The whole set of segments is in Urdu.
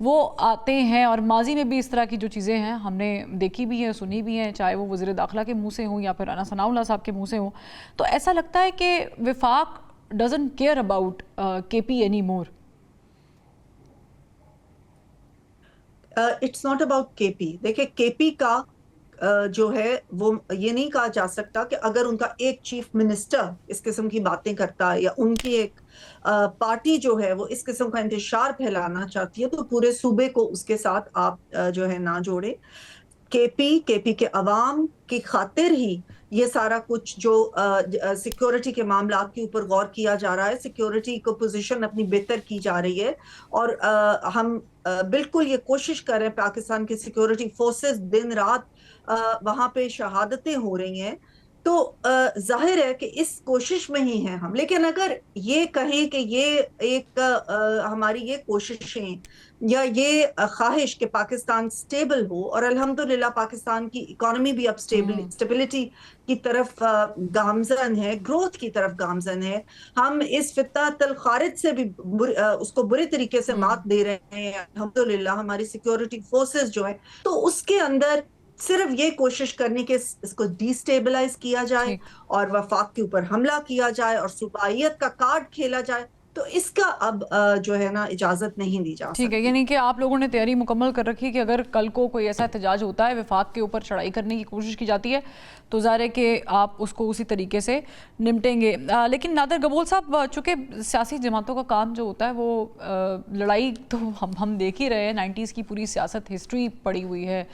وہ آتے ہیں اور ماضی میں بھی اس طرح کی جو چیزیں ہیں ہم نے دیکھی بھی ہیں سنی بھی ہیں, چاہے وہ وزیر داخلہ کے منہ سے ہوں یا پھر رانا ثناء اللہ صاحب کے منہ سے ہوں, تو ایسا لگتا ہے کہ وفاق doesn't care about K P anymore. It's not about K P. دیکھیں کے پی کا جو ہے وہ یہ نہیں کہا جا سکتا کہ اگر ان کا ایک چیف منسٹر اس قسم کی باتیں کرتا ہے یا ان کی ایک پارٹی جو ہے وہ اس قسم کا انتشار پھیلانا چاہتی ہے تو پورے صوبے کو اس کے ساتھ آپ جو ہے نہ جوڑیں. کے پی کے عوام کی خاطر ہی یہ سارا کچھ جو سیکیورٹی کے معاملات کے اوپر غور کیا جا رہا ہے, سیکیورٹی کو پوزیشن اپنی بہتر کی جا رہی ہے, اور ہم بالکل یہ کوشش کر رہے ہیں, پاکستان کے سیکیورٹی فورسز دن رات وہاں پہ شہادتیں ہو رہی ہیں, تو ظاہر ہے کہ اس کوشش میں ہی ہیں ہم. لیکن اگر یہ کہیں کہ یہ ایک ہماری یہ کوششیں یا یہ خواہش کہ پاکستان سٹیبل ہو, اور الحمدللہ پاکستان کی اکانومی بھی اب سٹیبلٹی کی طرف گامزن ہے, گروتھ کی طرف گامزن ہے, ہم اس فتنہ الخارج سے بھی اس کو برے طریقے سے مات دے رہے ہیں الحمدللہ ہماری سیکیورٹی فورسز جو ہے, تو اس کے اندر صرف یہ کوشش کرنی کہ اس کو ڈی سٹیبلائز کیا جائے اور وفاق کے اوپر حملہ کیا جائے اور صوبائیت کا کارڈ کھیلا جائے, تو اس کا اب جو ہے نا اجازت نہیں دی جا سکتی. ٹھیک ہے, یعنی کہ آپ لوگوں نے تیاری مکمل کر رکھی کہ اگر کل کو کوئی ایسا احتجاج ہوتا ہے, وفاق کے اوپر چڑھائی کرنے کی کوشش کی جاتی ہے, تو ظاہر ہے کہ آپ اس کو اسی طریقے سے نمٹیں گے. لیکن نادر گبول صاحب, چونکہ سیاسی جماعتوں کا کام جو ہوتا ہے وہ لڑائی تو ہم دیکھ ہی رہے ہیں, 90s کی پوری سیاست ہسٹری پڑی ہوئی ہے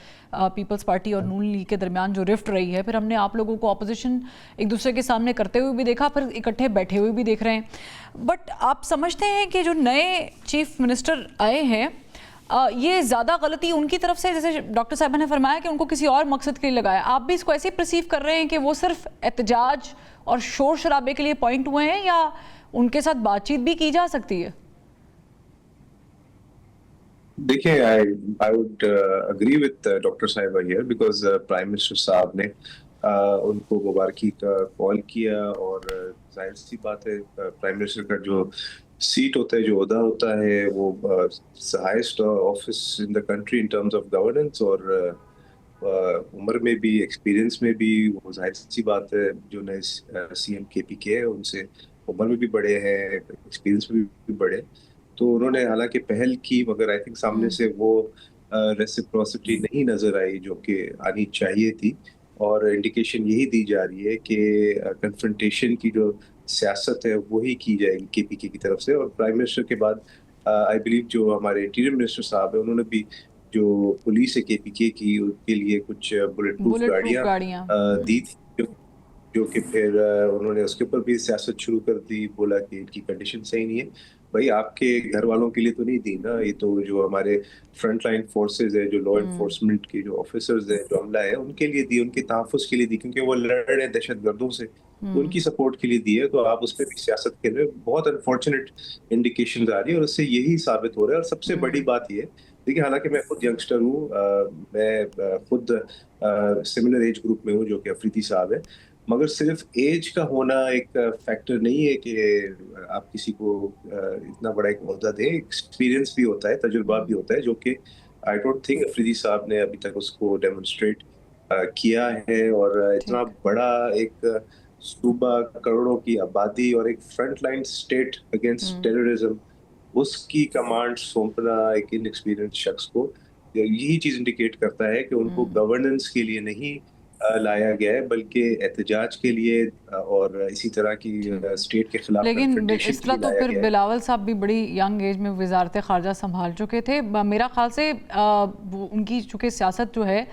پیپلز پارٹی اور نون لیگ کے درمیان جو رفٹ رہی ہے, پھر ہم نے آپ لوگوں کو اپوزیشن ایک دوسرے کے سامنے کرتے ہوئے بھی دیکھا, پھر اکٹھے بیٹھے ہوئے بھی دیکھ رہے ہیں. بٹ آپ سمجھتے ہیں کہ جو نئے چیف منسٹر آئے ہیں یہ زیادہ غلطی ان کی طرف سے, جیسے ڈاکٹر صاحبہ نے فرمایا کہ ان کو کسی اور مقصد کے لیے لگایا, آپ بھی اس کو ایسے پرسیو کر رہے ہیں کہ وہ صرف احتجاج اور شور شرابے کے لیے پوائنٹ ہوئے ہیں, یا ان کے ساتھ بات چیت بھی کی جا سکتی ہے؟ دیکھیں, I would agree with doctor صاحبہ here because پرائم منسٹر صاحب نے ان کو مبارکی کا کال کیا, اور ظاہر سی بات ہے پرائم منسٹر کا جو سیٹ ہوتا ہے, جو عہدہ ہوتا ہے, وہ highest office in the country in terms of governance, اور عمر میں بھی ایکسپیرینس میں بھی وہ ظاہر سی بات ہے جو نئے سی ایم کے پی کے ہیں ان سے عمر میں بھی بڑے ہیں, ایکسپیرینس میں بھی بڑے, تو انہوں نے حالانکہ پہل کی, مگر آئی تھنک سامنے سے وہ ریسپروسٹی نہیں نظر آئی جو کہ آنی چاہیے تھی, اور انڈیکیشن یہی دی جا رہی ہے کہ کنفرنٹیشن کی جو سیاست ہے وہی کی جائے گی کے پی کے کی طرف سے. اور پرائم منسٹر کے بعد آئی بلیو جو ہمارے انٹیریئر منسٹر صاحب ہیں انہوں نے بھی جو پولیس ہے کے پی کے کی ان کے لیے کچھ بلٹ پروف گاڑیاں دی تھی, جو کہ پھر انہوں نے اس کے اوپر بھی سیاست شروع کر دی, بولا کہ ان کی کنڈیشن صحیح نہیں ہے. بھائی آپ کے گھر والوں کے لیے تو نہیں دی نا, یہ تو جو ہمارے فرنٹ لائن فورسز ہیں, جو لا انفورسمنٹ کے جو آفیسرز ہیں, جو عملہ ہے, ان کے لیے دی, ان کے تحفظ کے لیے دی, کیونکہ وہ لڑ رہے ہیں دہشت گردوں سے, ان کی سپورٹ کے لیے دی ہے. تو آپ اس پہ بھی سیاست کر رہے ہیں, بہت انفارچونیٹ انڈیکیشنز آ رہی ہے, اور اس سے یہی ثابت ہو رہا ہے. اور سب سے بڑی بات یہ دیکھیے, حالانکہ میں خود ینگسٹر ہوں, میں خود سملر ایج گروپ میں ہوں جو کہ افریدی صاحب ہے, مگر صرف ایج کا ہونا ایک فیکٹر نہیں ہے کہ آپ کسی کو اتنا بڑا ایک عہدہ دیں. ایکسپیرینس بھی ہوتا ہے, تجربہ بھی ہوتا ہے, جو کہ آئی ڈونٹ تھنک افریدی صاحب نے ابھی تک اس کو ڈیمونسٹریٹ کیا ہے. اور اتنا بڑا ایک صوبہ, کروڑوں کی آبادی, اور ایک front line state against terrorism, اس کی کمانڈ سونپنا ایک ان ایکسپیرینس شخص کو, یہی چیز انڈیکیٹ کرتا ہے کہ ان کو گورننس کے لیے نہیں لایا گیا ہے بلکہ احتجاج کے لیے اور اسی طرح کی اسٹیٹ کے خلاف. لیکن اس طرح تو پھر بلاول صاحب بھی بڑی ینگ ایج میں وزارت خارجہ سنبھال چکے تھے. میرا خیال سے ان کی چونکہ سیاست جو ہے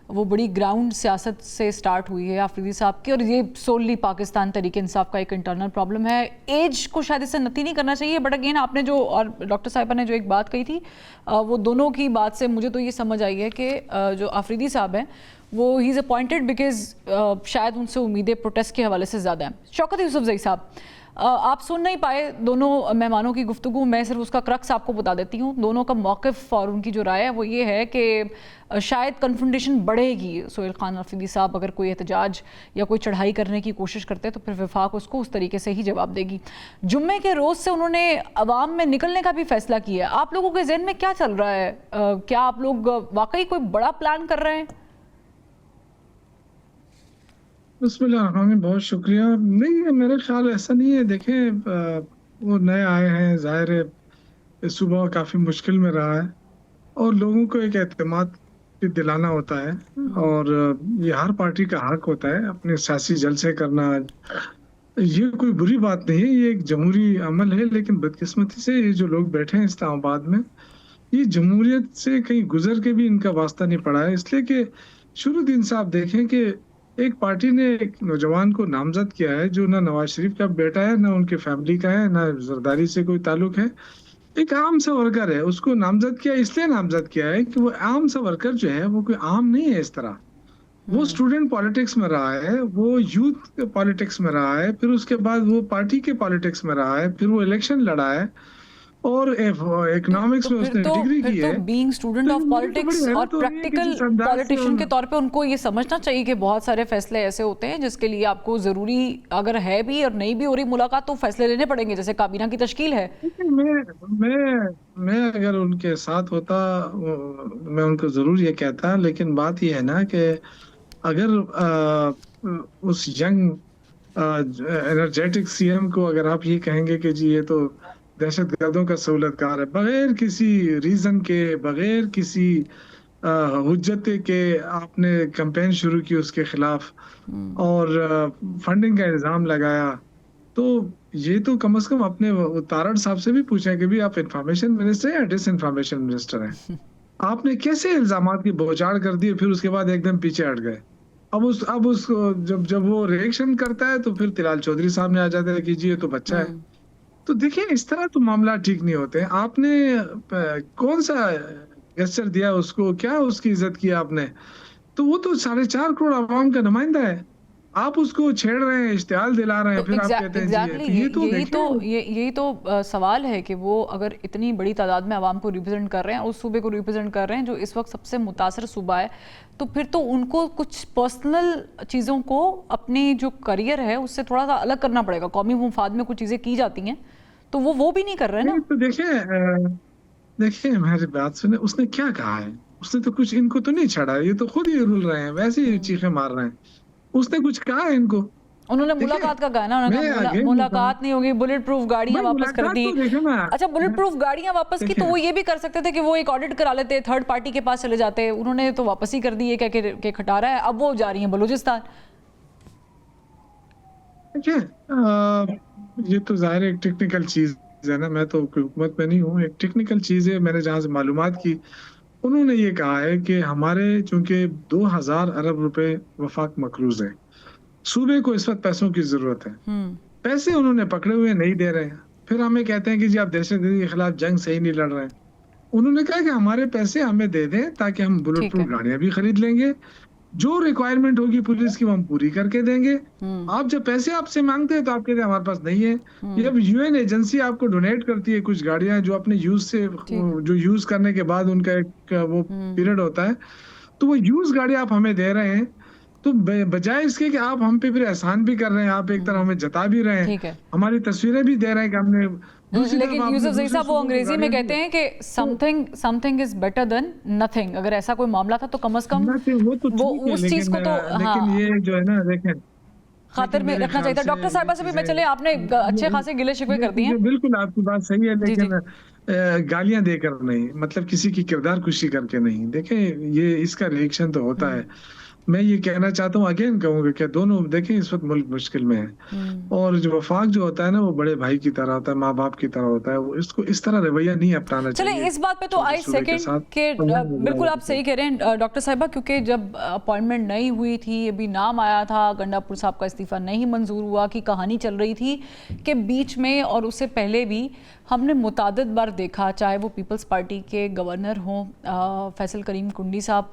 وہ بڑی گراؤنڈ سیاست سے سٹارٹ ہوئی ہے آفریدی صاحب کی, اور یہ سوللی پاکستان تحریک انصاف کا ایک انٹرنل پرابلم ہے. ایج کو شاید اس سے نتی نہیں کرنا چاہیے, بٹ اگین آپ نے جو, اور ڈاکٹر صاحبہ نے جو ایک بات کہی تھی, وہ دونوں کی بات سے مجھے تو یہ سمجھ آئی ہے کہ جو آفریدی صاحب ہیں وہ ہی از اپوائنٹڈ بیکاز شاید ان سے امیدیں پروٹیسٹ کے حوالے سے زیادہ ہیں. شوکت یوسف زئی صاحب, آپ سن نہیں پائے دونوں مہمانوں کی گفتگو, میں صرف اس کا کرکس آپ کو بتا دیتی ہوں. دونوں کا موقف اور ان کی جو رائے ہے وہ یہ ہے کہ شاید کنفرنٹیشن بڑھے گی. سہیل خان آفریدی صاحب اگر کوئی احتجاج یا کوئی چڑھائی کرنے کی کوشش کرتے ہیں تو پھر وفاق اس کو اس طریقے سے ہی جواب دے گی. جمعے کے روز سے انہوں نے عوام میں نکلنے کا بھی فیصلہ کیا ہے. آپ لوگوں کے ذہن میں کیا چل رہا ہے؟ کیا آپ لوگ واقعی کوئی بڑا پلان کر رہے ہیں؟ بسم اللہ الرحمن الرحیم, بہت شکریہ. نہیں, میرے خیال ایسا نہیں ہے. دیکھیں, وہ نئے آئے ہیں, ظاہر ہے صبح کافی مشکل میں رہا ہے اور لوگوں کو ایک اعتماد دلانا ہوتا ہے, اور یہ ہر پارٹی کا حق ہوتا ہے اپنے سیاسی جلسے کرنا. یہ کوئی بری بات نہیں ہے, یہ ایک جمہوری عمل ہے. لیکن بدقسمتی سے یہ جو لوگ بیٹھے ہیں اسلام آباد میں, یہ جمہوریت سے کہیں گزر کے بھی ان کا واسطہ نہیں پڑا ہے. اس لیے کہ شروع دن سے آپ دیکھیں کہ ایک پارٹی نے ایک نوجوان کو نامزد کیا ہے جو نہ نواز شریف کا بیٹا ہے, نہ ان کے فیملی کا ہے, نہ زرداری سے کوئی تعلق ہے. ایک عام سا ورکر ہے, اس کو نامزد کیا اس لیے نامزد کیا ہے کہ وہ عام سا ورکر جو ہے وہ کوئی عام نہیں ہے. اس طرح وہ اسٹوڈنٹ پالیٹکس میں رہا ہے, وہ یوتھ پالیٹکس میں رہا ہے, پھر اس کے بعد وہ پارٹی کے پالیٹکس میں رہا ہے, پھر وہ الیکشن لڑا ہے, اور اکنامکس میں اس نے ڈگری کی ہے. تو بینگ اسٹوڈنٹ آف پالیٹکس اور پریکٹیکل پالیٹیشین کے طور پہ ان کو یہ سمجھنا چاہیے کہ بہت سارے فیصلے ایسے ہوتے ہیں جس کے لیے آپ کو ضروری, اگر ہے بھی اور نہیں بھی ہو رہی ملاقات, تو فیصلے لینے پڑیں گے, جیسے کابینہ کی تشکیل ہے. میں اگر ان کے ساتھ ہوتا میں ان کو ضرور یہ کہتا, لیکن بات یہ ہے نا کہ اگر اس ینگ انرجیٹک سی ایم کو اگر آپ یہ کہیں گے کہ جی یہ تو دہشت گردوں کا سہولت کار ہے, بغیر کسی ریزن کے, بغیر کسی حجت کے آپ نے کمپین شروع کی اس کے خلاف اور فنڈنگ کا الزام لگایا, تو یہ تو کم از کم اپنے تارڑ صاحب سے بھی پوچھیں کہ بھی آپ انفارمیشن منسٹر یا ڈس انفارمیشن منسٹر ہیں. آپ نے کیسے الزامات کی بوچھاڑ کر دی, پھر اس کے بعد ایک دم پیچھے ہٹ گئے. اب اس کو جب وہ ریئیکشن کرتا ہے تو پھر تلال چودھری صاحب نے آ جاتے ہیں کہ جی یہ تو بچہ ہے. تو دیکھیں, اس طرح تو معاملات ٹھیک نہیں ہوتے. آپ نے کون سا گیسچر دیا اس کو, کیا اس کی عزت کی آپ نے؟ تو وہ تو 4.5 کروڑ عوام کا نمائندہ ہے, آپ اس کو چھیڑ رہے ہیں, اشتعال دلا رہے ہیں, پھر آپ کہتے ہیں یہی تو سوال ہے کہ وہ اگر اتنی بڑی تعداد میں عوام کو ریپرزینٹ کر رہے ہیں, اس صوبے کو ریپرزینٹ کر رہے ہیں جو اس وقت سب سے متاثر صوبہ ہے, تو پھر تو ان کو کچھ پرسنل چیزوں کو اپنی جو کریئر ہے اس سے تھوڑا سا الگ کرنا پڑے گا. قومی مفاد میں کچھ چیزیں کی جاتی ہیں تو وہ بھی نہیں کر رہے نا. تو دیکھیں ہماری بات سنیں, اس نے کیا کہا ہے؟ اس نے تو کچھ ان کو تو نہیں چھڑا, یہ تو خود ہی رول رہے ہیں, ویسے ہی چیخیں مار رہے ہیں. اس نے کچھ کہا ہے ان کو؟ انہوں نے ملاقات کا کہا نا, انہوں نے کہا ملاقات نہیں ہوگی, بلٹ پروف گاڑیاں واپس کر دی. اچھا, بلٹ پروف گاڑیاں واپس کی تو وہ یہ بھی کر سکتے تھے کہ وہ ایک آڈٹ کرا لیتے, تھرڈ پارٹی کے پاس چلے جاتے. انہوں نے تو واپس ہی کر دی, یہ کہ کھٹارا ہے. اب وہ جا رہی ہیں بلوچستان. یہ تو ظاہر ایک ٹیکنیکل چیز ہے نا, میں تو حکومت میں نہیں ہوں, ایک ٹیکنیکل چیز ہے. میں نے جہاں سے معلومات کی, انہوں نے یہ کہا ہے کہ ہمارے چونکہ 2000 ارب روپے وفاق مقروض ہے, صوبے کو اس وقت پیسوں کی ضرورت ہے, پیسے انہوں نے پکڑے ہوئے نہیں دے رہے ہیں. پھر ہمیں کہتے ہیں کہ جی آپ دہشت گردی کے خلاف جنگ صحیح نہیں لڑ رہے ہیں. انہوں نے کہا کہ ہمارے پیسے ہمیں دے دیں تاکہ ہم بلٹ پروف گاڑیاں بھی خرید لیں گے, جو ریکوائرمنٹ ہوگی پولیس کی وہ ہم پوری کر کے دیں گے. آپ جب پیسے آپ سے مانگتے ہیں تو آپ کہتے ہیں ہمارے پاس نہیں ہے. جب یو این ایجنسی آپ کو ڈونیٹ کرتی ہے کچھ گاڑیاں جو اپنے یوز کرنے کے بعد ان کا ایک وہ پیریڈ ہوتا ہے, تو وہ یوز گاڑیاں آپ ہمیں دے رہے ہیں, تو بجائے اس کے کہ آپ ہم پہ پھر احسان بھی کر رہے ہیں, آپ ایک طرح ہمیں جتا بھی رہے ہیں, ہماری تصویریں بھی دے رہے ہیں کہ ہم نے. لیکن یوسف زئی صاحب وہ انگریزی میں کہتے ہیں کہ something is better than nothing. اگر ایسا کوئی معاملہ تھا تو کم از کم وہ اس چیز کو تو لیکن یہ جو ہے نا دیکھیں خاطر میں رکھنا چاہیے تھا. ڈاکٹر صاحبہ سے بھی میں چلے, آپ نے اچھے خاصے گلے شکوے کر دی ہیں. بالکل آپ کی بات صحیح ہے, لیکن گالیاں دے کر نہیں, مطلب کسی کی کردار کشی کر کے نہیں. دیکھیں یہ اس کا ریئیکشن تو ہوتا ہے. میں یہ کہنا چاہتا ہوں, اگین کہوں گا کہ دونوں دیکھیں اس وقت ملک مشکل میں ہے, اور جو وفاق جو ہوتا ہے نا وہ بڑے بھائی کی طرح ہوتا ہے, ماں باپ کی طرح ہوتا ہے. وہ اس کو اس طرح رویہ نہیں اپنانا چاہیے. چلیں اس بات پہ تو آئی سیکنڈ کہ بالکل آپ صحیح کہہ رہے ہیں ڈاکٹر صاحبہ, کیونکہ جب اپوائنٹمنٹ نہیں ہوئی تھی, ابھی نام آیا تھا, گنڈا پور صاحب کا استعفیٰ نہیں منظور ہوا کی کہانی چل رہی تھی کہ بیچ میں اور اس سے پہلے بھی ہم نے متعدد بار دیکھا, چاہے وہ پیپلز پارٹی کے گورنر ہوں فیصل کریم کنڈی صاحب,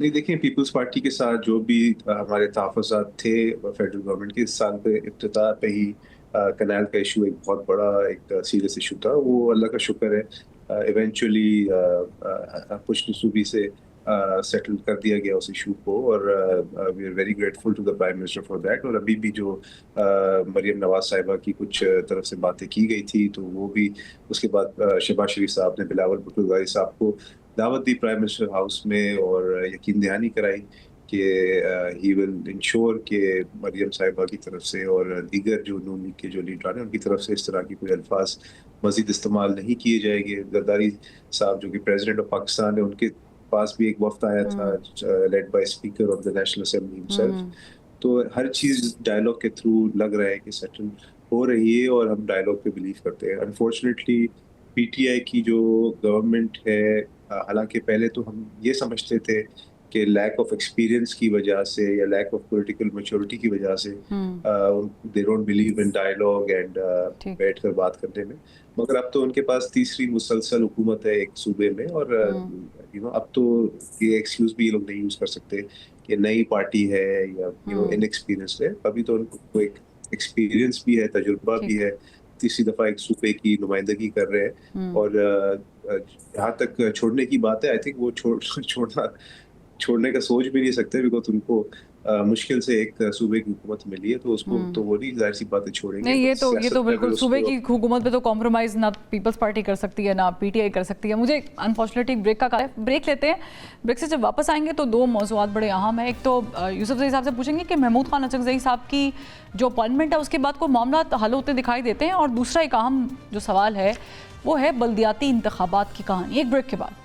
نہیں دیکھیں، پیپلز پارٹی کے ساتھ جو بھی ہمارے تحفظات تھے فیڈرل گورنمنٹ کے، اس سال پہ ابتدا پہ ہی کنال کا ایشو ایک بہت بڑا ایک سیریس ایشو تھا. وہ اللہ کا شکر ہے ایونچولی خوش نصیبی سے سیٹل کر دیا گیا اس ایشو کو، اور we are very grateful to the prime minister for that. اور ابھی بھی جو مریم نواز صاحبہ کی کچھ طرف سے باتیں کی گئی تھی، تو وہ بھی اس کے بعد شہباز شریف صاحب نے بلاول بھٹو زاری صاحب کو دعوت دی پرائم منسٹر ہاؤس میں، اور یقین دہانی کرائی کہ ہی ول انشور کہ مریم صاحبہ کی طرف سے اور دیگر جو نون لیگ کے جو لیڈران ہیں ان کی طرف سے اس طرح کی کوئی الفاظ مزید استعمال نہیں کیے جائیں گے. زرداری صاحب جو کہ پریزیڈنٹ آف پاکستان ہے، ان کے پاس بھی ایک وفد آیا تھا led by speaker of the national assembly himself. تو ہر چیز ڈائلاگ کے تھرو لگ رہا ہے کہ سیٹل ہو رہی ہے، اور ہم ڈائلاگ پہ بلیو کرتے ہیں. انفارچونیٹلی پی ٹی آئی کی جو گورنمنٹ ہے، حالانکہ پہلے تو ہم یہ سمجھتے تھے کہ لیک آف ایکسپیرینس کی وجہ سے یا لیک آف پولیٹیکل میچورٹی کی وجہ سے they don't believe in dialogue and بیٹھ کر بات کرنے میں، مگر اب تو ان کے پاس تیسری مسلسل حکومت ہے ایک صوبے میں، اور اب تو یہ ایکسکیوز بھی یہ لوگ نہیں یوز کر سکتے کہ نئی پارٹی ہے یا ان ایکسپیرینس ہے. ابھی تو ان کو ایک ایکسپیرینس بھی ہے، تجربہ بھی ہے، تیسری دفعہ ایک صوبے کی نمائندگی کر رہے ہیں. اور جہاں تک چھوڑنے کی بات ہے، آئی تھنک وہ چھوڑنے کا سوچ بھی نہیں سکتے، بیکاز ان کو مشکل سے ایک صوبے کی حکومت ملی ہے، تو اس کو تو وہ نہیں ظاہر سی باتیں چھوڑیں گے. نہیں، یہ تو بالکل صوبے کی حکومت پہ تو کمپرومائز نہ پیپلز پارٹی کر سکتی ہے نہ پی ٹی آئی کر سکتی ہے. مجھے انفارچونیٹلی بریک کا بریک لیتے ہیں. بریک سے جب واپس آئیں گے تو دو موضوعات بڑے اہم ہیں. ایک تو یوسف زئی صاحب سے پوچھیں گے کہ محمود خان اچکزئی صاحب کی جو اپائنٹمنٹ ہے اس کے بعد کو معاملات حل ہوتے دکھائی دیتے ہیں، اور دوسرا ایک اہم جو سوال ہے وہ ہے بلدیاتی انتخابات کی کہانی. ایک بریک کے بعد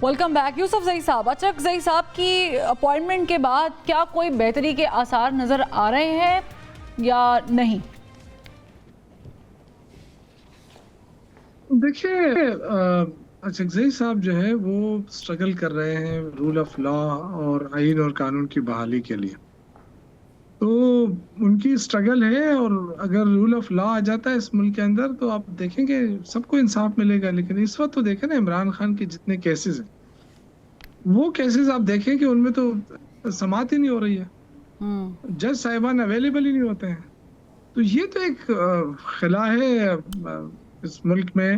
ویلکم بیک. یوسف زئی صاحب، اچکزئی صاحب کی اپوائنٹمنٹ کے بعد کیا کوئی بہتری کے آثار نظر آ رہے ہیں یا نہیں؟ دیکھیے، اچکزئی صاحب جو ہے وہ سٹرگل کر رہے ہیں رول آف لا اور آئین اور قانون کی بحالی کے لیے. تو ان کی سٹرگل ہے، اور اگر رول آف لا آ جاتا ہے اس ملک کے اندر تو آپ دیکھیں گے سب کو انصاف ملے گا. لیکن اس وقت تو دیکھیں نا عمران خان کے جتنے کیسز ہیں، وہ کیسز آپ دیکھیں کہ ان میں تو سماعت ہی نہیں ہو رہی ہے، جج صاحبان اویلیبل ہی نہیں ہوتے ہیں. تو یہ تو ایک خلا ہے اس ملک میں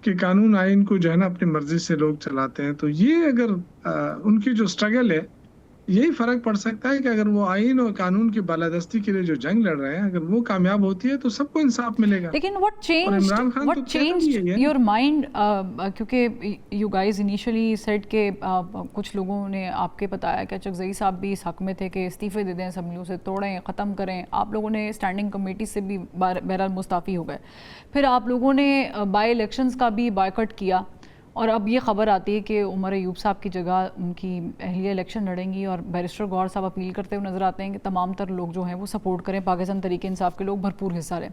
کہ قانون آئین کو جو ہے نا اپنی مرضی سے لوگ چلاتے ہیں. تو یہ اگر ان کی جو سٹرگل ہے، یہی فرق پڑ سکتا ہے کہ اگر وہ آئین اور قانون کی بالادستی کے لیے جو جنگ لڑ رہے ہیں، اگر وہ کامیاب ہوتی ہے تو سب کو انصاف ملے گا. لیکن what changed your mind, کیونکہ you guys initially said کہ کچھ لوگوں نے آپ کے بتایا کہ اچکزئی صاحب بھی اس حق میں تھے کہ استعفے دے دیں، اسمبلیوں سے توڑیں، ختم کریں. آپ لوگوں نے اسٹینڈنگ کمیٹی سے بھی بہرحال مستعفی ہو گئے. پھر آپ لوگوں نے بائی الیکشنز کا بھی بائیکاٹ کیا، اور اب یہ خبر آتی ہے کہ عمر ایوب صاحب کی جگہ ان کی اہلیہ الیکشن لڑیں گی، اور بیرسٹر گوہر صاحب اپیل کرتے ہوئے نظر آتے ہیں کہ تمام تر لوگ جو ہیں وہ سپورٹ کریں، پاکستان تحریک انصاف کے لوگ بھرپور حصہ لیں.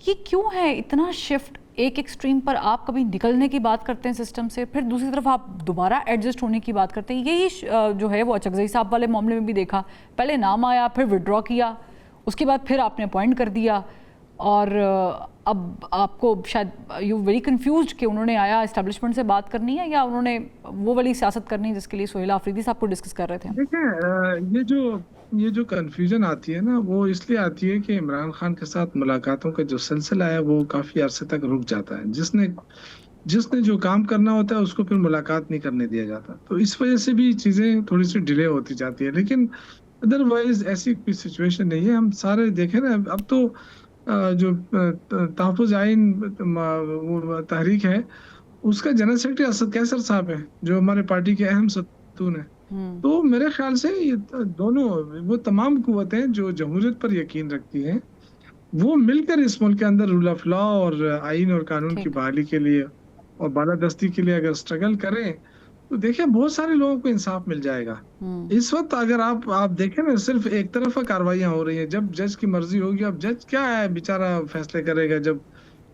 یہ کیوں ہے اتنا شفٹ؟ ایک ایکسٹریم پر آپ کبھی نکلنے کی بات کرتے ہیں سسٹم سے، پھر دوسری طرف آپ دوبارہ ایڈجسٹ ہونے کی بات کرتے ہیں. یہی جو ہے وہ اچکزئی صاحب والے معاملے میں بھی دیکھا، پہلے نام آیا، پھر وڈرا کیا، اس کے بعد پھر آپ نے اپوائنٹ کر دیا، اور اب آپ کو شاید یو ویری کنفیوزڈ کہ انہوں نے آیا اسٹیبلشمنٹ سے بات کرنی ہے یا انہوں نے وہ والی سیاست کرنی ہے جس کے لیے سہیل آفریدی صاحب کو ڈسکس کر رہے تھے. دیکھیں، یہ جو کنفیوژن آتی ہے نا، وہ اس لیے آتی ہے کہ عمران خان کے ساتھ ملاقاتوں کا جو سلسلہ ہے وہ کافی عرصے تک رک جاتا ہے. جس نے جو کام کرنا ہوتا ہے اس کو پھر ملاقات نہیں کرنے دیا جاتا. تو اس وجہ سے بھی چیزیں تھوڑی سی ڈیلے ہوتی جاتی ہے. لیکن ادروائز ایسی کوئی سچویشن نہیں ہے. ہم سارے دیکھیں نا، اب تو جو تحفظ آئین تحریک ہے، اس کا جنرل سیکرٹری اسد کیسر صاحب ہیں، جو ہمارے پارٹی کے اہم ستون ہیں. تو میرے خیال سے یہ دونوں وہ تمام قوتیں جو جمہوریت پر یقین رکھتی ہیں، وہ مل کر اس ملک کے اندر رول آف لا اور آئین اور قانون کی بحالی کے لیے اور بالادستی کے لیے اگر سٹرگل کریں تو دیکھیں بہت سارے لوگوں کو انصاف مل جائے گا. اس وقت اگر آپ دیکھیں نا، صرف ایک طرفہ کارروائیاں ہو رہی ہیں. جب جج کی مرضی ہوگی، اب جج کیا ہے بیچارہ فیصلے کرے گا. جب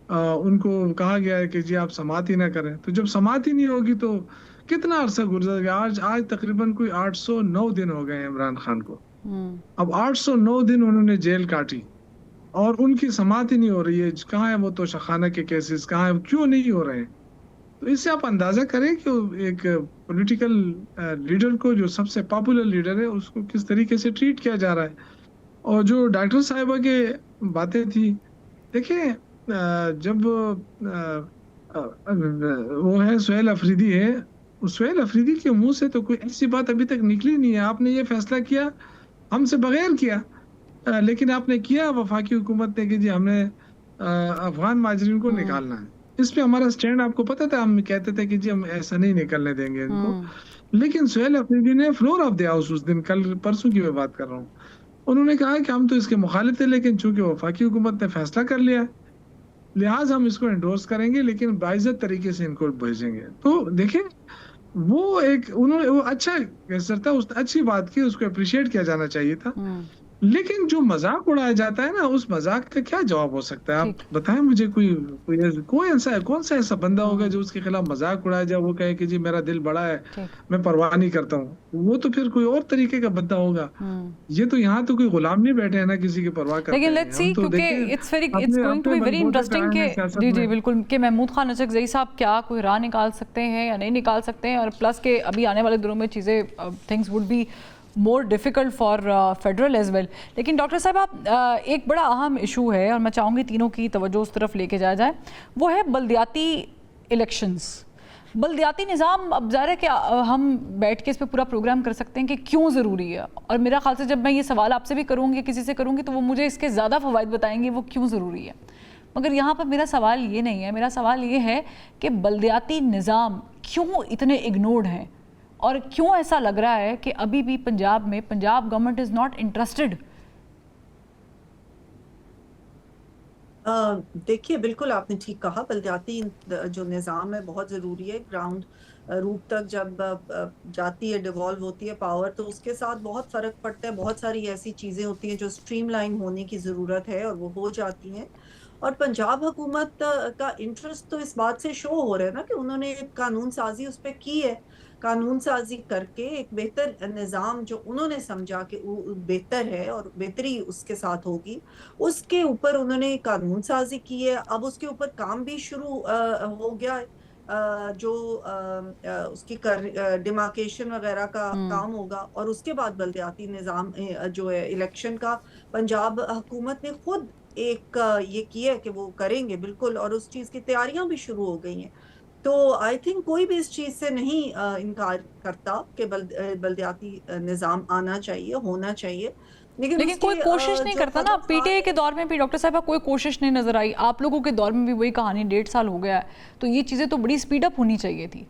ان کو کہا گیا ہے کہ جی آپ سماعت ہی نہ کریں، تو جب سماعت ہی نہیں ہوگی تو کتنا عرصہ گزر گیا. آج تقریباً کوئی 809 دن ہو گئے ہیں عمران خان کو. اب 809 دن انہوں نے جیل کاٹی اور ان کی سماعت ہی نہیں ہو رہی ہے. کہاں ہے وہ توشخانہ کے کیسز، کہاں ہے، کیوں نہیں ہو رہے ہیں؟ تو اس سے آپ اندازہ کریں کہ ایک پولیٹیکل لیڈر کو, جو سب سے پاپولر لیڈر ہے, اس کو کس طریقے سے ٹریٹ کیا جا رہا ہے. اور جو ڈاکٹر صاحبہ کے باتیں تھی, دیکھیں جب وہ ہے سہیل افریدی ہے, سہیل افریدی کے منہ سے تو کوئی ایسی بات ابھی تک نکلی نہیں ہے. آپ نے یہ فیصلہ کیا ہم سے بغیر کیا, لیکن آپ نے کیا وفاقی حکومت نے کہ جی ہم نے افغان مہاجرین کو نکالنا ہے. اس پہ ہمارا سٹینڈ آپ کو پتا تھا, ہم کہتے تھے کہ جی ہم ایسا نہیں نکلنے دیں گے ان کو. لیکن سہیل افریدی نے فلور آف دی ہاؤس اس دن, کل پرسوں کی میں بات کر رہا ہوں, انہوں نے کہا کہ ہم تو اس کے مخالف تھے, لیکن چونکہ وفاقی حکومت نے فیصلہ کر لیا لہٰذا ہم اس کو انڈورس کریں گے, لیکن باعزت طریقے سے ان کو بھیجیں گے. تو دیکھیں وہ ایک انہوں نے وہ اچھا گیسٹر تھا, اچھی بات کی, اس کو اپریشیٹ کیا جانا چاہیے تھا. لیکن جو مذاق اڑایا جاتا ہے نا, اس مذاق کا کیا جواب ہو سکتا ہے؟ آپ بتائیں مجھے, کون سا ایسا بندہ ہوگا جو اس کے خلاف مذاق اڑایا جائے, وہ کہے کہ جی میرا دل بڑا ہے, میں پرواہ نہیں کرتا ہوں. وہ تو پھر کوئی اور طریقے کا بندہ ہوگا. یہ تو یہاں تو کوئی غلام نہیں بیٹھے ہیں نا کسی کی پرواہ کرتے ہیں. لیکن لیٹس سی, کیونکہ it's going to be very interesting کہ جی بالکل, کہ محمود خان اچکزئی صاحب کیا کوئی راہ نکال سکتے ہیں یا نہیں نکال سکتے ہیں, اور پلس کہ ابھی آنے والے دنوں میں چیزیں things would be more difficult for federal as well. لیکن ڈاکٹر صاحب آپ ایک بڑا اہم ایشو ہے, اور میں چاہوں گی تینوں کی توجہ اس طرف لے کے جایا جائے, وہ ہے بلدیاتی الیکشنز. بلدیاتی نظام, اب ظاہر ہے کہ ہم بیٹھ کے اس پہ پورا پروگرام کر سکتے ہیں کہ کیوں ضروری ہے, اور میرا خیال سے جب میں یہ سوال آپ سے بھی کروں گی, کسی سے کروں گی, تو وہ مجھے اس کے زیادہ فوائد بتائیں گے وہ کیوں ضروری ہے. مگر یہاں پر میرا سوال یہ نہیں ہے, میرا سوال یہ ہے کہ بلدیاتی نظام کیوں اتنے اگنورڈ ہیں, اور کیوں ایسا لگ رہا ہے کہ ابھی بھی پنجاب میں Punjab government is not interested. دیکھیے بالکل آپ نے ٹھیک کہا, بلدیاتی جو نظام ہے بہت ضروری ہے. گراؤنڈ روٹ تک جب جاتی ہے, ڈیوالو ہوتی ہے پاور, تو اس کے ساتھ بہت فرق پڑتا ہے. بہت ساری ایسی چیزیں ہوتی ہیں جو اسٹریم لائن ہونے کی ضرورت ہے, اور وہ ہو جاتی ہیں. اور پنجاب حکومت کا انٹرسٹ تو اس بات سے شو ہو رہا ہے نا کہ انہوں نے ایک قانون سازی اس پہ کی ہے. قانون سازی کر کے ایک بہتر نظام جو انہوں نے سمجھا کہ بہتر ہے اور بہتری اس کے ساتھ ہوگی, اس کے اوپر انہوں نے قانون سازی کی ہے. اب اس کے اوپر کام بھی شروع ہو گیا ہے, جو اس کی ڈیمارکیشن وغیرہ کا کام ہوگا, اور اس کے بعد بلدیاتی نظام جو ہے الیکشن کا پنجاب حکومت نے خود ایک یہ کیا ہے کہ وہ کریں گے بالکل, اور اس چیز کی تیاریاں بھی شروع ہو گئی ہیں. تو آئی تھنک کوئی بھی اس چیز سے نہیں انکار کرتا کہ بلدیاتی نظام آنا چاہیے, ہونا چاہیے. لیکن کوئی کوشش نہیں کرتا نا. پی ٹی اے کے دور میں بھی ڈاکٹر صاحبہ کوئی کوشش نہیں نظر آئی, آپ لوگوں کے دور میں بھی وہی کہانی, 1.5 سال ہو گیا ہے, تو یہ چیزیں تو بڑی سپیڈ اپ ہونی چاہیے تھی.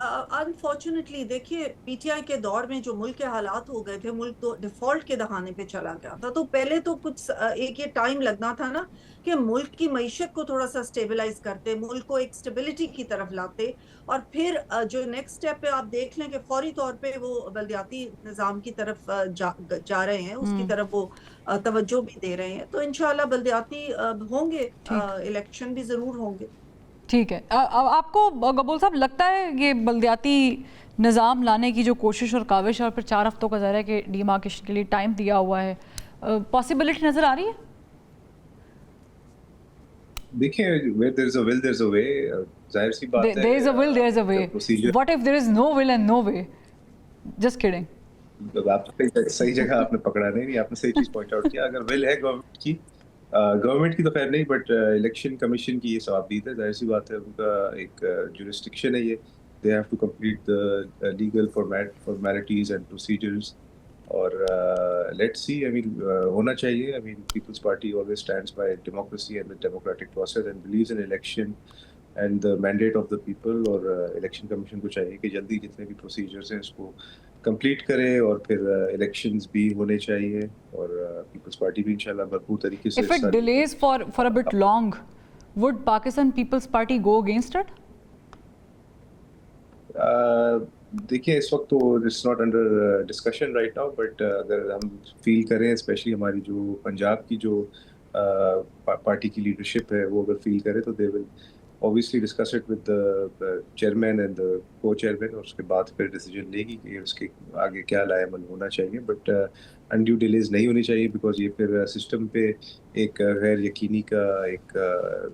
انفارچونیٹلی دیکھیے پی ٹی آئی کے دور میں جو ملک کے حالات ہو گئے تھے, ملک تو ڈیفالٹ کے دہانے پہ چلا گیا تھا. تو پہلے تو کچھ ایک یہ ٹائم لگنا تھا نا کہ ملک کی معیشت کو تھوڑا سا اسٹیبلائز کرتے, ملک کو ایک اسٹیبلٹی کی طرف لاتے, اور پھر جو نیکسٹ اسٹیپ پہ آپ دیکھ لیں کہ فوری طور پہ وہ بلدیاتی نظام کی طرف جا رہے ہیں, اس کی طرف وہ توجہ بھی دے رہے ہیں. تو انشاءاللہ بلدیاتی ہوں گے, الیکشن بھی ضرور ہوں گے. ٹھیک ہے. آپ کو قبول صاحب لگتا ہے یہ بلدیاتی نظام لانے کی جو کوشش اور کاوش, اور پھر 4 ہفتوں کا ظاہر ہے کہ ڈیمارکیشن کے لیے ٹائم دیا ہوا ہے, پاسبلٹی نظر آ رہی ہے؟ دیکھیں where there is a will there is a way, ظاہر سی بات ہے there is a will there is a way. What if there is no will and no way? Just kidding. آپ صحیح جگہ آپ نے پکڑا, نہیں آپ نے صحیح چیز پوائنٹ آؤٹ کیا. اگر ول ہے گورنمنٹ کی تو خیر نہیں, بٹ الیکشن کمیشن کی یہ ثوابدید ہے. ظاہر سی بات ہے ان کا ایک جورسڈکشن ہے, یہ they have to complete the legal formalities and procedures, اور لیٹس سی, آئی مین ہونا چاہیے. I mean People's Party always stands by democracy and the democratic process and believes in election and the mandate of the people. اور الیکشن کمیشن کو چاہیے کہ جلدی جتنے بھی پروسیجرز ہیں اس کو کمپلیٹ کرے, اور پھر الیکشنز بھی ہونے چاہیے, اور پیپلز پارٹی بھی انشاءاللہ بھرپور طریقے سے. If it delays for a bit long, would Pakistan People's Party go against it? دیکھیں اس وقت تو it's not under discussion right now, but اگر ہم فیل کریں, اسپیشلی ہماری جو پنجاب کی جو پارٹی کی لیڈرشپ ہے وہ اگر فیل کرے, تو دے ول obviously discuss it with the chairman and the co-chairman, اور اس کے بعد پھر ڈیسیجن لے گی کہ اس کے آگے کیا لائے عمل ہونا چاہیے. بٹ انڈیو ڈیلیز نہیں ہونی چاہیے, بیکاز یہ پھر سسٹم پہ ایک غیر یقینی کا ایک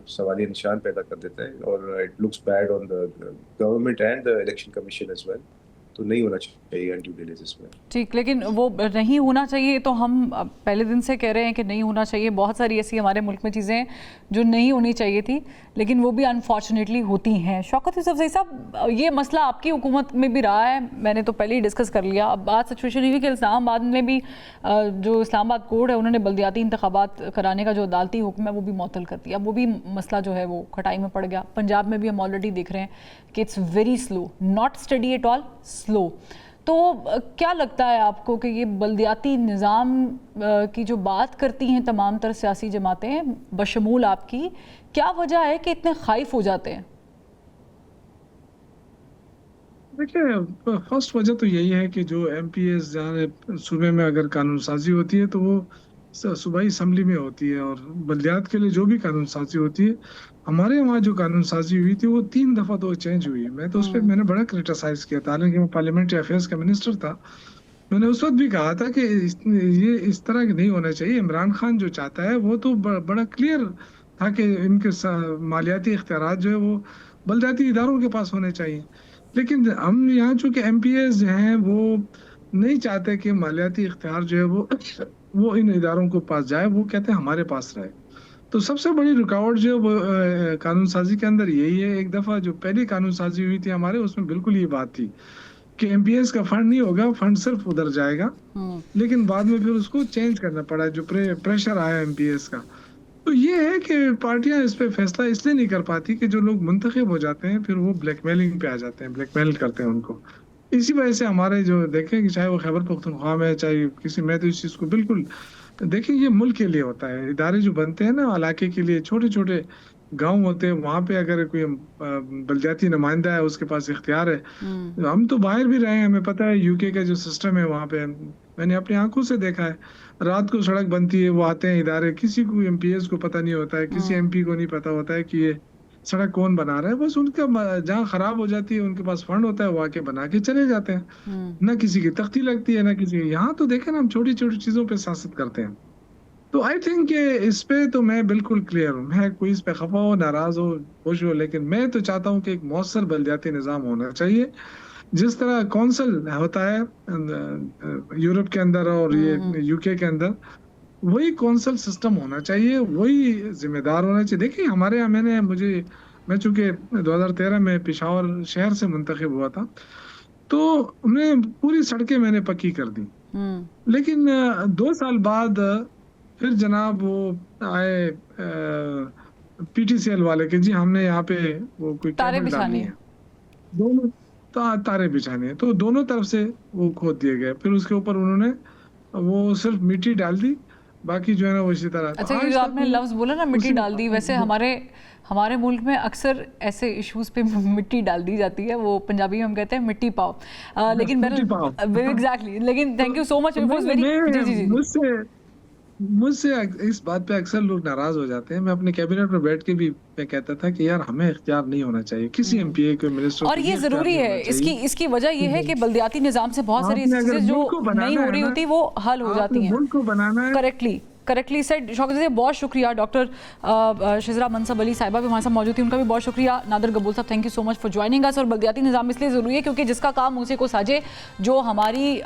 سوالیہ نشان پیدا کر دیتا ہے, اور it looks bad on the government and the election commission as well. تو نہیں ہونا چاہیے انڈیو ڈیلیز اس میں. ٹھیک, لیکن وہ نہیں ہونا چاہیے تو ہم پہلے دن سے کہہ رہے ہیں کہ نہیں ہونا چاہیے. بہت ساری ایسی ہمارے ملک میں چیزیں جو نہیں ہونی چاہیے تھی, لیکن وہ بھی انفارچونیٹلی ہوتی ہیں. شوکت یوسفزئی صاحب, یہ مسئلہ آپ کی حکومت میں بھی رہا ہے, میں نے تو پہلے ہی ڈسکس کر لیا. اب بات سچویشن ہوئی کہ اسلام آباد میں بھی جو اسلام آباد کورٹ ہے انہوں نے بلدیاتی انتخابات کرانے کا جو عدالتی حکم ہے وہ بھی معطل کر دیا. اب وہ بھی مسئلہ جو ہے وہ کھٹائی میں پڑ گیا. پنجاب میں بھی ہم آلریڈی دیکھ رہے ہیں کہ it's very slow, not study at all, slow. تو کیا لگتا ہے آپ کو کہ یہ بلدیاتی نظام کی جو بات کرتی ہیں تمام تر سیاسی جماعتیں بشمول آپ کی, کیا وجہ ہے کہ اتنے خائف ہو جاتے ہیں؟ دیکھیں, فرسٹ وجہ تو یہی ہے کہ جو ایم پی ایس جہاں صوبے میں اگر قانون سازی ہوتی ہے تو وہ صوبائی اسمبلی میں ہوتی ہے, اور بلدیات کے لیے جو بھی قانون سازی ہوتی ہے, ہمارے وہاں جو قانون سازی ہوئی تھی وہ 3 دفعہ تو چینج ہوئی. میں تو اس پہ میں نے بڑا کرٹیسائز کیا تھا, حالانکہ میں پارلیمنٹری افیئرز کا منسٹر تھا. میں نے اس وقت بھی کہا تھا کہ یہ اس طرح نہیں ہونا چاہیے. عمران خان جو چاہتا ہے وہ تو بڑا کلیئر تھا کہ ان کے مالیاتی اختیارات جو ہے وہ بلدیاتی اداروں کے پاس ہونے چاہیے. لیکن ہم یہاں چونکہ ایم پی ایس جو ہیں وہ نہیں چاہتے کہ مالیاتی اختیار جو ہے وہ ان اداروں کو پاس جائے, وہ کہتے ہیں ہمارے پاس رہے. تو سب سے بڑی رکاوٹ جو ہے وہ قانون سازی کے اندر یہی ہے. ایک دفعہ جو پہلی قانون سازی ہوئی تھی ہمارے, اس میں بالکل یہ بات تھی کہ ایم پی ایس کا فنڈ نہیں ہوگا, فنڈ صرف ادھر جائے گا. لیکن بعد میں پھر اس کو چینج کرنا پڑا, جو پریشر آیا ایم پی ایس کا. تو یہ ہے کہ پارٹیاں اس پہ فیصلہ اس لیے نہیں کر پاتی کہ جو لوگ منتخب ہو جاتے ہیں پھر وہ بلیک میلنگ پہ آ جاتے ہیں, بلیک میل کرتے ہیں ان کو. اسی وجہ سے ہمارے جو دیکھیں کہ چاہے وہ خیبر پختونخوا میں, چاہے کسی, میں تو اس چیز کو بالکل دیکھیں, یہ ملک کے لیے ہوتا ہے. ادارے جو بنتے ہیں نا علاقے کے لیے, چھوٹے چھوٹے گاؤں ہوتے ہیں, وہاں پہ اگر کوئی بلدیاتی نمائندہ ہے, اس کے پاس اختیار ہے. ہم تو باہر بھی رہے ہیں, ہمیں پتہ ہے یو کے کا جو سسٹم ہے وہاں پہ, میں نے اپنی آنکھوں سے دیکھا ہے. رات کو سڑک بنتی ہے, وہ آتے ہیں ادارے, کسی کو ایم پی ایس کو پتہ نہیں ہوتا ہے, کسی ایم پی کو نہیں پتہ ہوتا ہے کہ یہ سڑک کون بنا رہا ہے. بس ان کا جہاں خراب ہو جاتی ہے ان کے پاس فنڈ ہوتا ہے, وہ آ کے بنا کے چلے جاتے ہیں. نہ کسی کی تختی لگتی ہے نہ کسی. یہاں تو دیکھیں نا, ہم چھوٹی چھوٹی چیزوں پہ سیاست کرتے ہیں. تو آئی تھنک کہ اس پہ تو میں بالکل کلیئر ہوں. میں کوئی اس پہ خفا ہو, ناراض ہو, خوش ہو, لیکن میں تو چاہتا ہوں کہ ایک مؤثر بلدیاتی نظام ہونا چاہیے. جس طرح کونسل ہوتا ہے یورپ کے اندر اور یہ یو کے اندر, وہی کونسل سسٹم ہونا چاہیے, وہی ذمہ دار ہونا چاہیے. دیکھیں ہمارے یہاں میں چونکہ 2013 میں پشاور شہر سے منتخب ہوا تھا, تو میں پوری سڑکیں میں نے پکی کر دی. لیکن 2 سال بعد پھر جناب وہ آئے پی ٹی سی ایل والے کہ جی ہم نے یہاں پہ وہ کوئی تارے بچھانے ہیں, دونوں تارے بچھانے ہیں, تو دونوں طرف سے وہ کھود دیے گئے. پھر اس کے اوپر انہوں نے وہ صرف مٹی ڈال دی, باقی جو ہے نا وہ اسی طرح. اچھا, یہ جو آپ نے لفظ بولا نا مٹی ڈال دی, ویسے ہمارے ملک میں اکثر ایسے ایشوز پہ مٹی ڈال دی جاتی ہے, وہ پنجابی میں ہم کہتے ہیں مٹی پاؤ. لیکن ایگزیکٹلی, لیکن تھینک یو سو مچ. مجھ سے اس بات پہ اکثر لوگ ناراض ہو جاتے ہیں. میں اپنے کیبنٹ میں بیٹھ کے بھی میں کہتا تھا کہ یار ہمیں اختیار نہیں ہونا چاہیے کسی ایم پی اے کو, منسٹر, اور یہ ضروری ہے. اس کی وجہ یہ ہے کہ بلدیاتی نظام سے بہت ساری چیزیں جو نہیں ہو رہی ہوتی وہ حل ہو جاتی ہیں. ملک کو بنانا ہے. Correctly sad. شوکت جی بہت شکریہ. ڈاکٹر شزرا منصب علی صاحبہ بھی ہمارے ساتھ موجود تھی, ان کا بھی بہت شکریہ. نادر گبول صاحب, thank you so much for joining us. اور بلدیاتی نظام اس لیے ضروری ہے کیونکہ جس کا کام اسی کو ساجے, جو ہماری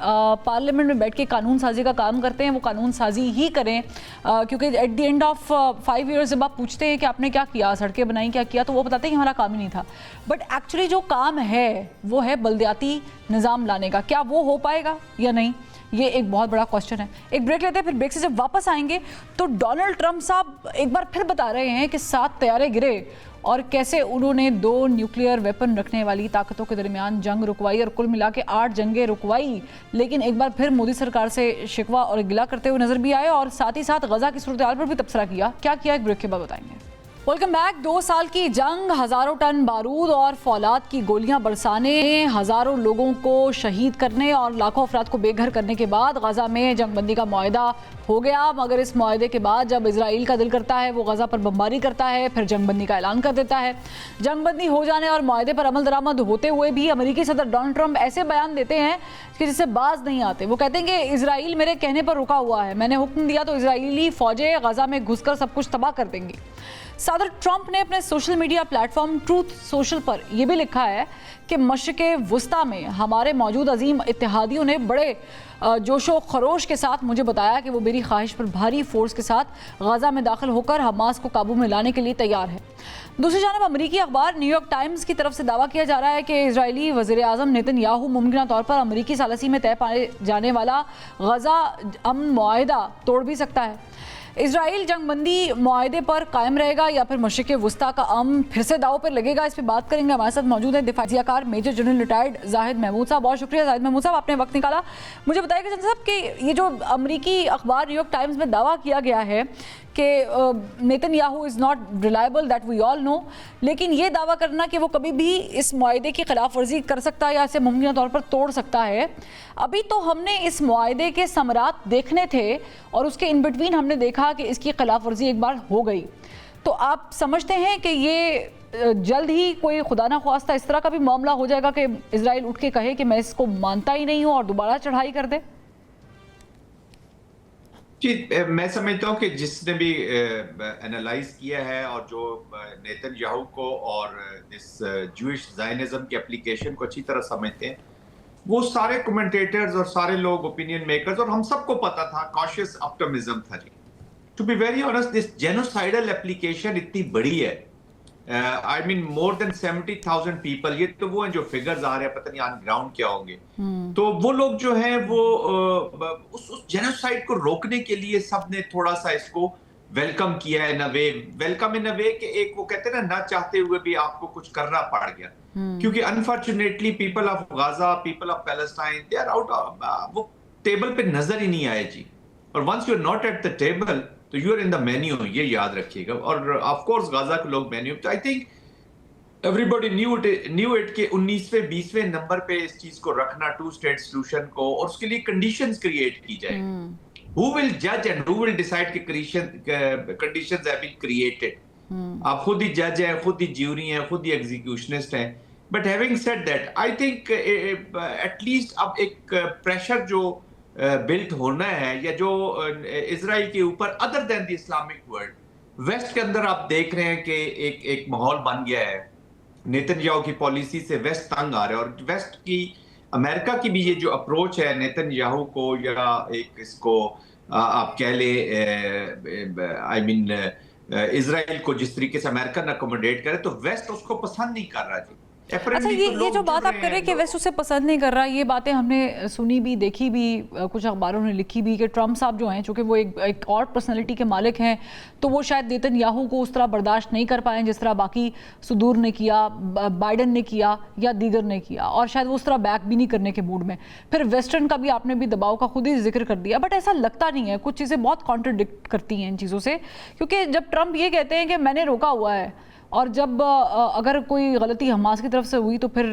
پارلیمنٹ میں بیٹھ کے قانون سازی کا کام کرتے ہیں وہ قانون سازی ہی کریں, کیونکہ at the end of 5 years جب آپ پوچھتے ہیں کہ آپ نے کیا کیا, سڑکیں بنائیں, کیا کیا, تو وہ بتاتے ہیں کہ ہمارا کام ہی نہیں تھا. بٹ ایکچولی جو کام ہے وہ ہے بلدیاتی نظام لانے کا. کیا وہ ہو پائے گا یا نہیں, یہ ایک بہت بڑا کوشچن ہے. ایک بریک لیتے ہیں, پھر بریک سے جب واپس آئیں گے تو ڈونلڈ ٹرمپ صاحب ایک بار پھر بتا رہے ہیں کہ 7 طیارے گرے اور کیسے انہوں نے 2 نیوکلیئر ویپن رکھنے والی طاقتوں کے درمیان جنگ رکوائی, اور کل ملا کے 8 جنگیں رکوائی. لیکن ایک بار پھر مودی سرکار سے شکوہ اور گلہ کرتے ہوئے نظر بھی آئے, اور ساتھ ہی ساتھ غزہ کی صورتحال پر بھی تبصرہ کیا. کیا ایک بریک کے بعد بتائیں گے. Welcome back. 2 سال کی جنگ, ہزاروں ٹن بارود اور فولاد کی گولیاں برسانے, ہزاروں لوگوں کو شہید کرنے اور لاکھوں افراد کو بے گھر کرنے کے بعد غزہ میں جنگ بندی کا معاہدہ ہو گیا، مگر اس معاہدے کے بعد جب اسرائیل کا دل کرتا ہے وہ غزہ پر بمباری کرتا ہے، پھر جنگ بندی کا اعلان کر دیتا ہے۔ جنگ بندی ہو جانے اور معاہدے پر عمل درآمد ہوتے ہوئے بھی امریکی صدر ڈونلڈ ٹرمپ ایسے بیان دیتے ہیں کہ جس سے باز نہیں آتے۔ وہ کہتے ہیں کہ اسرائیل میرے کہنے پر رکا ہوا ہے، میں نے حکم دیا تو اسرائیلی فوجیں غزہ میں گھس کر سب کچھ تباہ کر دیں گی۔ صدر ٹرمپ نے اپنے social media platform Truth Social پر یہ بھی لکھا ہے کہ مشرق وسطیٰ میں ہمارے موجود عظیم اتحادیوں نے بڑے جوش و خروش کے ساتھ مجھے بتایا کہ وہ میری خواہش پر بھاری فورس کے ساتھ غزہ میں داخل ہو کر حماس کو قابو میں لانے کے لیے تیار ہے۔ دوسری جانب امریکی اخبار نیو یارک ٹائمز کی طرف سے دعویٰ کیا جا رہا ہے کہ اسرائیلی وزیر اعظم نیتن یاہو ممکنہ طور پر امریکی ثالثی میں طے پائے جانے والا غزہ امن معاہدہ توڑ بھی سکتا ہے۔ اسرائیل جنگ بندی معاہدے پر قائم رہے گا یا پھر مشرق وسطیٰ کا امن پھر سے داؤ پر لگے گا، اس پہ بات کریں گے۔ ہمارے ساتھ موجود ہیں دفاعیہ کار میجر جنرل ریٹائرڈ زاہد محمود صاحب۔ بہت شکریہ زاہد محمود صاحب، آپ نے وقت نکالا۔ مجھے بتائیے کہ جنرل صاحب کہ یہ جو امریکی اخبار نیو یارک ٹائمز میں دعویٰ کیا گیا ہے کہ Netanyahu is not reliable, that we all know, لیکن یہ دعویٰ کرنا کہ وہ کبھی بھی اس معاہدے کی خلاف ورزی کر سکتا ہے یا اسے ممکنہ طور پر توڑ سکتا ہے، ابھی تو ہم نے اس معاہدے کے ثمرات دیکھنے تھے اور اس کے ان بٹوین ہم نے دیکھا کہ اس کی خلاف ورزی ایک بار ہو گئی، تو آپ سمجھتے ہیں کہ یہ جلد ہی کوئی خدا نہ خواستہ اس طرح کا بھی معاملہ ہو جائے گا کہ اسرائیل اٹھ کے کہے کہ میں اس کو مانتا ہی نہیں ہوں اور دوبارہ چڑھائی کر دے؟ جی میں سمجھتا ہوں کہ جس نے بھی انالائز کیا ہے اور جو نیتن یاہو کو اور اس جوئش زائنزم کی اپلیکیشن کو اچھی طرح سمجھتے ہیں، وہ سارے کمنٹیٹرز اور سارے لوگ اوپینین میکرز، اور ہم سب کو پتا تھا، کاشیس اپٹمزم تھا جی۔ To be very honest, this genocidal application اتنی بڑی ہے، آئی مین مور دین 70,000 پیپل، یہ تو وہ ہیں جو فگرز آ رہے ہیں، پتہ نہیں آن گراؤنڈ کیا ہوں گے، تو وہ لوگ جو ہیں وہ اس جینوسائیڈ کو روکنے کے لیے سب نے تھوڑا سا اس کو ویلکم کیا ہے، ویلکم ان اے وے کہ ایک وہ کہتے ہیں نا چاہتے ہوئے بھی آپ کو کچھ کرنا پڑ گیا، کیونکہ unfortunately people of Gaza, people of Palestine, they are out, وہ ٹیبل پہ نظر ہی نہیں آئے جی، اور once you are not at the table تو you are in the menu, یہ یاد رکھیے گا، اور آف کورس غازہ کے لوگ مینیو، تو I think every body new it کہ 19ویں 20ویں نمبر پہ اس چیز کو رکھنا، ٹو اسٹیٹ سولوشن کو، اور اس کے لیے کنڈیشنز کریٹ کی جائے۔ Who will judge and who will decide کہ conditions have been created؟ آپ خود ہی جج ہیں، خود ہی جیوری ہیں، خود ہی ایگزیکیوشنسٹ ہیں، but having said that I think at least اب ایک پریشر جو بلٹ ہونا ہے، یا جو اسرائیل کے اوپر other then the Islamic world, west کے اندر آپ دیکھ رہے ہیں کہ ایک ماحول بن گیا ہے، نیتن یاہو کی پالیسی سے ویسٹ تنگ آ رہا ہے، اور ویسٹ کی، امریکہ کی بھی یہ جو اپروچ ہے نیتن یاہو کو، یا ایک اس کو آپ کہہ لیں آئی مین اسرائیل کو جس طریقے سے امریکہ نے اکوموڈیٹ کرے، تو ویسٹ اس کو پسند نہیں کر رہا جی۔ اچھا، یہ جو بات آپ کر رہے ہیں کہ ویسٹ اسے پسند نہیں کر رہا، یہ باتیں ہم نے سنی بھی، دیکھی بھی، کچھ اخباروں نے لکھی بھی کہ ٹرمپ صاحب جو ہیں، چونکہ وہ ایک اور پرسنالٹی کے مالک ہیں، تو وہ شاید نیتن یاہو کو اس طرح برداشت نہیں کر پائیں جس طرح باقی صدور نے کیا، بائیڈن نے کیا یا دیگر نے کیا، اور شاید وہ اس طرح بیک بھی نہیں کرنے کے موڈ میں۔ پھر ویسٹرن کا بھی آپ نے بھی دباؤ کا خود ہی ذکر کر دیا، بٹ ایسا لگتا نہیں ہے، کچھ چیزیں بہت کانٹرڈکٹ کرتی ہیں ان چیزوں سے، کیونکہ جب ٹرمپ یہ کہتے ہیں کہ میں نے روکا ہوا ہے، اور جب اگر کوئی غلطی حماس کی طرف سے ہوئی تو پھر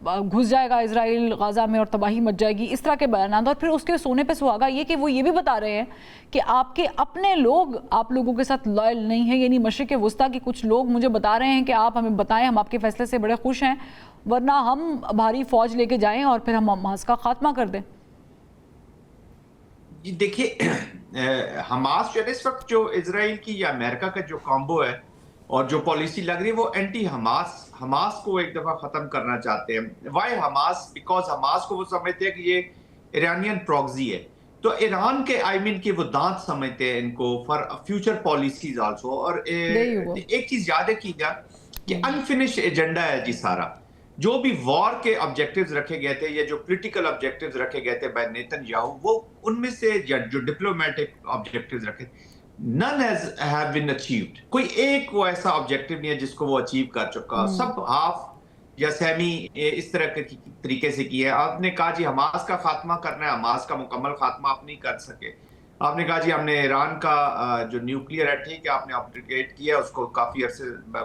گھس جائے گا اسرائیل غزہ میں اور تباہی مچ جائے گی، اس طرح کے بیانات، اور پھر اس کے سونے پہ سہاگا یہ کہ وہ یہ بھی بتا رہے ہیں کہ آپ کے اپنے لوگ آپ لوگوں کے ساتھ لائل نہیں ہیں، یعنی مشرق وسطیٰ کے کچھ لوگ مجھے بتا رہے ہیں کہ آپ ہمیں بتائیں، ہم آپ کے فیصلے سے بڑے خوش ہیں، ورنہ ہم بھاری فوج لے کے جائیں اور پھر ہم حماس کا خاتمہ کر دیں۔ جی دیکھیے، حماس جو ہے اس وقت جو اسرائیل کی یا امریکہ کا جو کامبو ہے اور جو پالیسی لگ رہی ہے، وہ اینٹی حماس کو ایک دفعہ ختم کرنا چاہتے ہیں۔ Y Hamas? بیکاز حماس کو وہ سمجھتے ہیں کہ یہ ایرانین پروگزی ہے، تو ایران کے آئی مین کہ وہ دانت سمجھتے ہیں ان کو فار فیوچر پالیسیز آلسو۔ اور ایک چیز یاد رکھیے گا کہ انفنش ایجنڈا ہے جی سارا، جو بھی وار کے آبجیکٹیوز رکھے گئے تھے یا جو پولیٹیکل آبجیکٹیوز رکھے گئے تھے بائی نیتن یاہو، وہ ان میں سے جو ڈپلومیٹک آبجیکٹیوز رکھے، none have been achieved۔ کوئی ایک وہ ایسا آبجیکٹیو نہیں ہے جس کو وہ اچیو کر چکا، سب ہاف یا سیمی اس طرح کے طریقے سے کیا ہے۔ آپ نے کہا جی حماس کا خاتمہ کرنا ہے، حماس کا مکمل خاتمہ آپ نہیں کر سکے۔ آپ نے کہا جی ہم نے ایران کا جو نیوکلیئر ہے، ٹھیک ہے آپ نے اپگریڈ کیا، اس کو کافی عرصے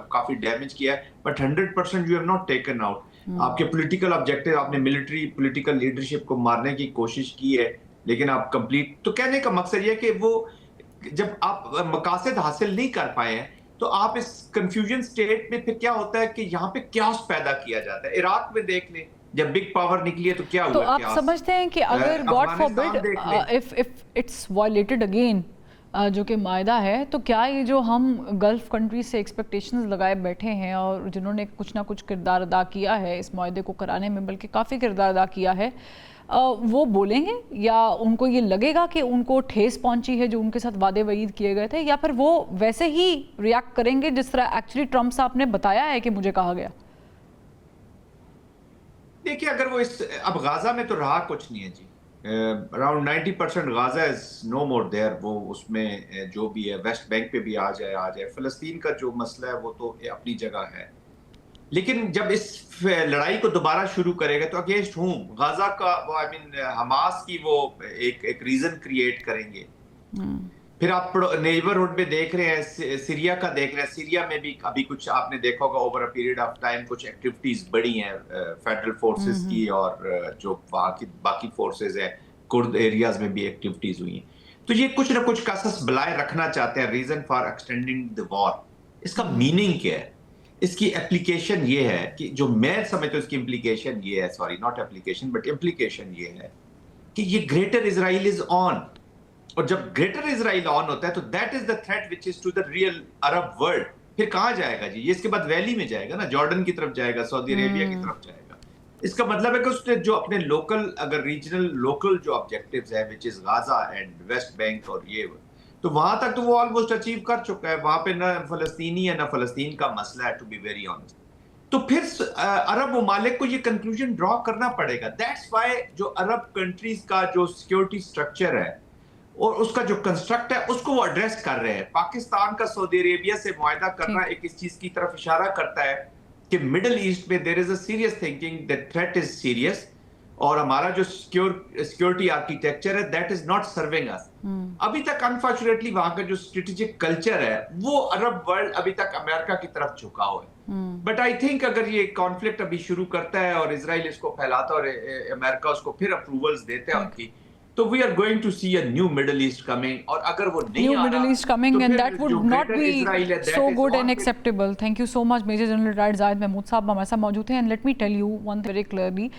کافی ڈیمیج کیا ہے، but 100% you have not taken out. آپ کے پولیٹیکل آبجیکٹیو، آپ نے ملٹری پولیٹیکل لیڈرشپ کو مارنے کی کوشش کی ہے، لیکن آپ کمپلیٹ, تو کہنے کا مقصد یہ کہ وہ جب آپ مقاصد حاصل نہیں کر پائے ہیں تو آپ اس کنفیوژن سٹیٹ میں پھر کیا ہوتا ہے کہ یہاں پہ کیوس پیدا کیا جاتا ہے. عراق میں دیکھ لیں جب بگ پاور نکلی ہے تو کیا ہوا, تو آپ سمجھتے ہیں کہ اگر God forbid if it's violated again جو کہ معاہدہ ہے, تو کیا یہ جو ہم گلف کنٹریز سے ایکسپیکٹیشنز لگائے بیٹھے ہیں اور جنہوں نے کچھ نہ کچھ کردار ادا کیا ہے اس معاہدے کو کرانے میں, بلکہ کافی کردار ادا کیا ہے, وہ بولیں گے یا ان کو یہ لگے گا کہ ان کو ٹھیس پہنچی ہے جو ان کے ساتھ وعدے وعید کیے گئے تھے, یا پھر وہ ویسے ہی ریاکٹ کریں گے جس طرح ایکچولی ٹرمپ صاحب نے بتایا ہے کہ مجھے کہا گیا؟ دیکھیے اگر وہ اب غازہ میں تو رہا کچھ نہیں ہے جی, around 90% غازہ is know more their. وہ اس میں جو بھی ہے ویسٹ بینک پہ بھی آ جائے. فلسطین کا جو مسئلہ ہے وہ تو اپنی جگہ ہے, لیکن جب اس لڑائی کو دوبارہ شروع کرے گا تو اگینسٹ ہوں غازہ کا وہ حماس کی وہ ایک ریزن کریٹ کریں گے. پھر آپ نیبرہڈ میں دیکھ رہے ہیں, سیریا کا دیکھ رہے ہیں, سیریا میں بھی ابھی کچھ آپ نے دیکھا ہوگا over a period of time کچھ ایکٹیویٹیز بڑی ہیں فیڈرل فورسز کی, اور جو وہاں کی باقی فورسز ہیں کرد ایریاز میں بھی ایکٹیویٹیز ہوئی ہیں. تو یہ کچھ نہ کچھ قصص بلائے رکھنا چاہتے ہیں, ریزن فار ایکسٹینڈنگ دی وار. اس کا میننگ کیا ہے, اس کی اپلیکیشن یہ ہے کہ جو میں سمجھتا ہوں اس کی امپلیکیشن یہ ہے, sorry not application but implication یہ ہے کہ یہ گریٹر اسرائیل از آن, اور جب گریٹر اسرائیل آن ہوتا ہے تو that is the threat which is to the real Arab world. پھر کہاں جائے گا جی, یہ اس کے بعد ویلی میں جائے گا نا, جارڈن کی طرف جائے گا, سعودی عربیہ کی طرف جائے گا. اس کا مطلب ہے کہ اس نے جو اپنے لوکل, اگر ریجنل لوکل جو آبجیکٹیوز ہیں وچ از غازہ اینڈ ویسٹ بینک اور یہ, تو وہاں تک تو وہ آلموسٹ اچیو کر چکا ہے. وہاں پہ نہ فلسطینی ہے نہ فلسطین کا مسئلہ ہے, ٹو بی ویری آنسٹ. تو پھر عرب ممالک کو یہ کنکلوژن ڈرا کرنا پڑے گا. دیٹس وائی جو عرب کنٹریز کا جو سیکیورٹی سٹرکچر ہے اور اس کا جو کنسٹرکٹ ہے اس کو وہ ایڈریس کر رہے ہیں. پاکستان کا سعودی عربیہ سے معاہدہ کرنا ایک اس چیز کی طرف اشارہ کرتا ہے کہ مڈل ایسٹ میں there is a serious thinking that threat is serious, اور ہمارا جو سیکیورٹی آرکیٹیکچر ہے that is not serving us. ابھی تک انفارچونیٹلی وہاں کا جو اسٹریٹجک کلچر ہے وہ عرب ورلڈ ابھی تک امریکہ کی طرف جھکا ہوا ہے. بٹ آئی تھنک اگر یہ کانفلکٹ ابھی شروع کرتا ہے اور اسرائیل اس کو پھیلاتا اور امریکہ اس کو پھر اپروولز دیتے ہیں ان کی, تو we are going to see a new Middle East coming. اور اگر وہ نہیں New Middle East coming, and that would not be so good and acceptable. Thank you so much, Major General Retired Zahid Mahmood صاحب ہمارے ساتھ موجود ہیں. And let me tell you one thing very clearly,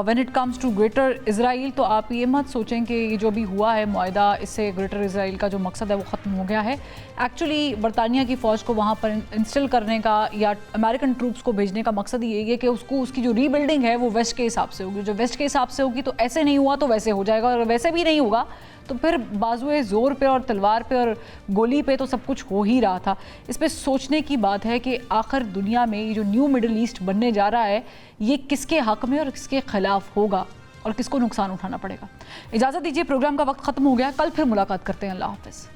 when it comes to Greater Israel, تو آپ یہ مت سوچیں کہ یہ جو بھی ہوا ہے معاہدہ اس سے Greater Israel کا جو مقصد ہے وہ ختم ہو گیا ہے. ایکچولی برطانیہ کی فوج کو وہاں پر انسٹل کرنے کا یا امریکن ٹروپس کو بھیجنے کا مقصد یہی ہے کہ اس کی جو ری بلڈنگ ہے وہ ویسٹ کے حساب سے ہوگی. جو ویسٹ کے حساب سے ہوگی تو ایسے نہیں ہوا تو ویسے ہو جائے گا, اور ویسے بھی نہیں ہوگا تو پھر بازوئے زور پہ اور تلوار پہ اور گولی پہ تو سب کچھ ہو ہی رہا تھا. اس پہ سوچنے کی بات ہے کہ آخر دنیا میں یہ جو نیو مڈل ایسٹ بننے جا رہا ہے یہ کس کے حق میں اور کس کے خلاف ہوگا اور کس کو نقصان اٹھانا پڑے گا. اجازت دیجیے, پروگرام کا وقت ختم ہو گیا, کل پھر ملاقات کرتے ہیں. اللہ حافظ.